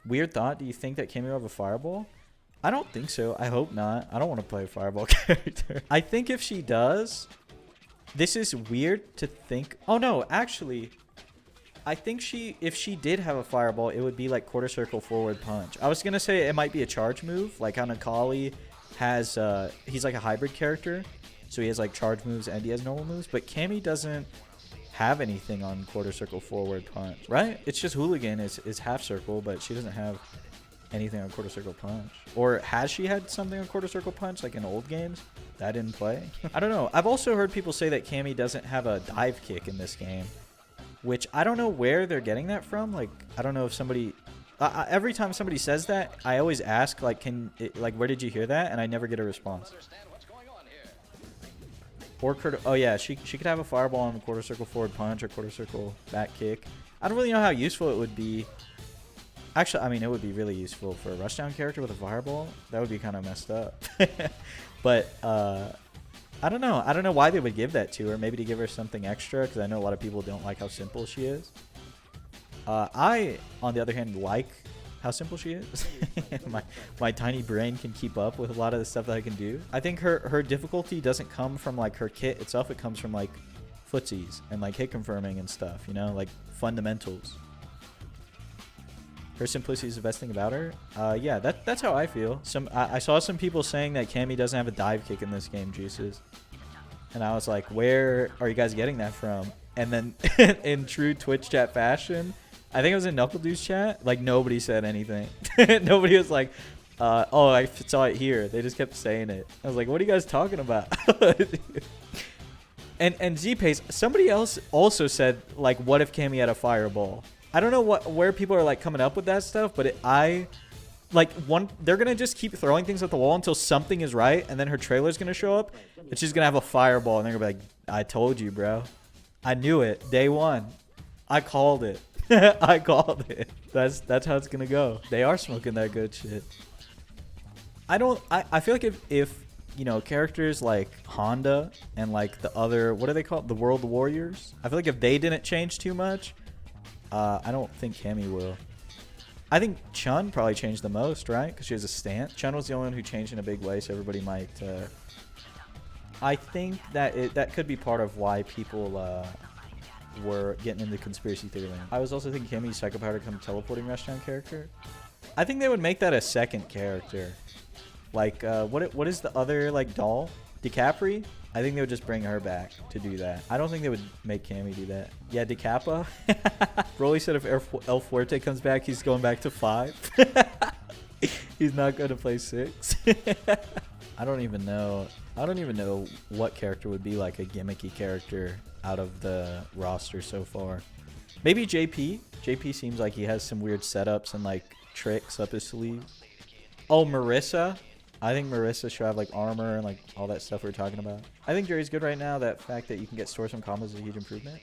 Weird thought. Do you think that Cammy will have a fireball? I don't think so. I hope not. I don't want to play a fireball character. I think if she does, this is weird to think. Oh no, actually, I think if she did have a fireball, it would be like quarter circle forward punch. I was gonna say it might be a charge move, like how Nakali has. He's like a hybrid character, so he has like charge moves and he has normal moves. But Cammy doesn't have anything on quarter circle forward punch, right? It's just Hooligan is half circle, but she doesn't have anything on quarter circle punch. Or has she had something on quarter circle punch like in old games that didn't play? I don't know. I've also heard people say that Cammy doesn't have a dive kick in this game, which I don't know where they're getting that from. Like, I don't know if somebody every time somebody says that, I always ask like, where did you hear that? And I never get a response. Or oh yeah, she could have a fireball on the quarter circle forward punch or quarter circle back kick. I don't really know how useful it would be. Actually, I mean, it would be really useful for a rushdown character with a fireball. That would be kind of messed up. But I don't know. I don't know why they would give that to her. Maybe to give her something extra, because I know a lot of people don't like how simple she is. I, on the other hand, like how simple she is. my tiny brain can keep up with a lot of the stuff that I can do. I think her difficulty doesn't come from like her kit itself. It comes from like footsies and like hit confirming and stuff, you know, like fundamentals. Her simplicity is the best thing about her. Yeah, that's how I feel. I saw some people saying that Cammy doesn't have a dive kick in this game, Juices. And I was like, where are you guys getting that from? And then in true Twitch chat fashion, I think it was in Knuckle Dude's chat, like nobody said anything. Nobody was like, oh, I saw it here. They just kept saying it. I was like, what are you guys talking about? and Z-Pace, somebody else also said, like, what if Cammy had a fireball? I don't know where people are like coming up with that stuff, but they're gonna just keep throwing things at the wall until something is right, and then her trailer's gonna show up, and she's gonna have a fireball, and they're gonna be like, I told you, bro. I knew it. Day one. I called it. I called it. That's how it's gonna go. They are smoking that good shit. I feel like if you know, characters like Honda and like the other, what are they called? The World Warriors. I feel like if they didn't change too much, I don't think Cammy will. I think Chun probably changed the most, right? Because she has a stance. Chun was the only one who changed in a big way, so everybody might. I think that could be part of why people were getting into conspiracy theory land. I was also thinking Cammy's Psycho Power to become a teleporting rushdown character. I think they would make that a second character. Like, what is the other like doll? DiCapri? I think they would just bring her back to do that. I don't think they would make Cammy do that. Yeah, Decappa. Broly said if El Fuerte comes back, he's going back to 5. He's not going to play 6. I don't even know what character would be like a gimmicky character out of the roster so far. Maybe JP. JP seems like he has some weird setups and like tricks up his sleeve. Oh, Marissa. I think Marissa should have like armor and like all that stuff we were talking about. I think Jerry's good right now. That fact that you can get stores from combos is a huge improvement.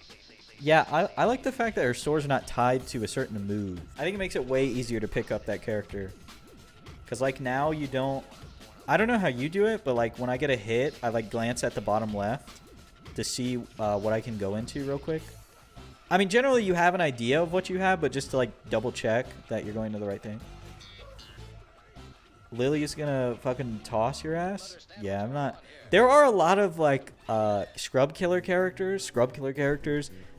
Yeah, I like the fact that her stores are not tied to a certain move. I think it makes it way easier to pick up that character. Because like now you don't... I don't know how you do it, but like when I get a hit, I like glance at the bottom left to see what I can go into real quick. I mean, generally you have an idea of what you have, but just to like double check that you're going to the right thing. Lily is gonna fucking toss your ass? Yeah, I'm not. There are a lot of like scrub killer characters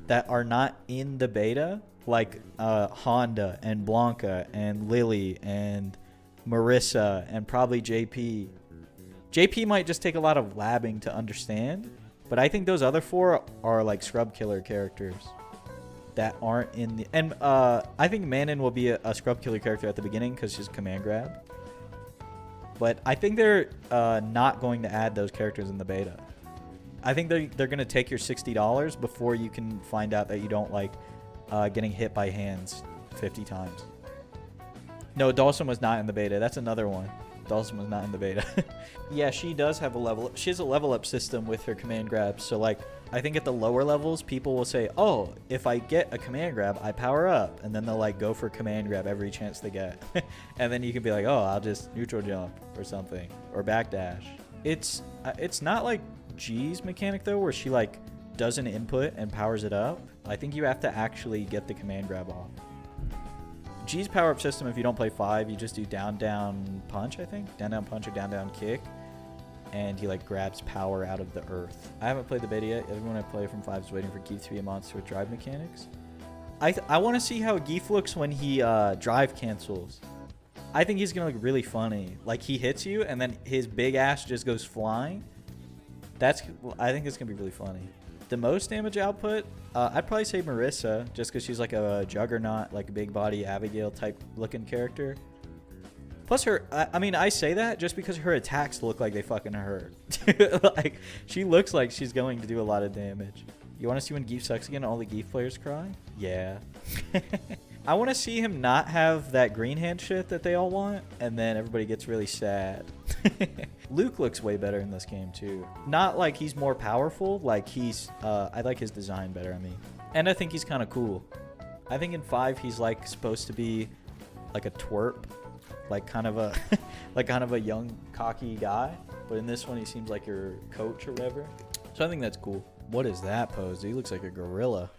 that are not in the beta, like Honda and Blanca and Lily and Marissa and probably JP. JP might just take a lot of labbing to understand, but I think those other 4 are like scrub killer characters that aren't in the... And I think Manon will be a scrub killer character at the beginning because she's command grab. But I think they're not going to add those characters in the beta. I think they're going to take your $60 before you can find out that you don't like getting hit by hands 50 times. No, Dawson was not in the beta. That's another one. Dawson was not in the beta. Yeah, she does have a level... She has a level up system with her command grabs. So like, I think at the lower levels, people will say, oh, if I get a command grab, I power up. And then they'll like go for command grab every chance they get. And then you can be like, oh, I'll just neutral jump or something. Or backdash. It's not like G's mechanic though, where she like does an input and powers it up. I think you have to actually get the command grab off. G's power-up system, if you don't play 5, you just do down, down, punch, I think? Down, down, punch, or down, down, kick. And he, like, grabs power out of the earth. I haven't played the beta yet. Everyone I play from 5 is waiting for Geef to be a monster with drive mechanics. I want to see how Geef looks when he drive cancels. I think he's going to look really funny. Like, he hits you, and then his big ass just goes flying. I think it's going to be really funny. The most damage output, I'd probably say Marissa, just because she's like a juggernaut, like a big body Abigail type looking character. Plus her, I mean, I say that just because her attacks look like they fucking hurt. Like, she looks like she's going to do a lot of damage. You want to see when Geef sucks again and all the Geef players cry? Yeah. I want to see him not have that green hand shit that they all want, and then everybody gets really sad. Luke looks way better in this game, too. Not like he's more powerful, like he's, I like his design better, I mean. And I think he's kind of cool. I think in 5 he's like supposed to be like a twerp. Like kind of a young cocky guy, but in this one he seems like your coach or whatever. So I think that's cool. What is that pose? He looks like a gorilla.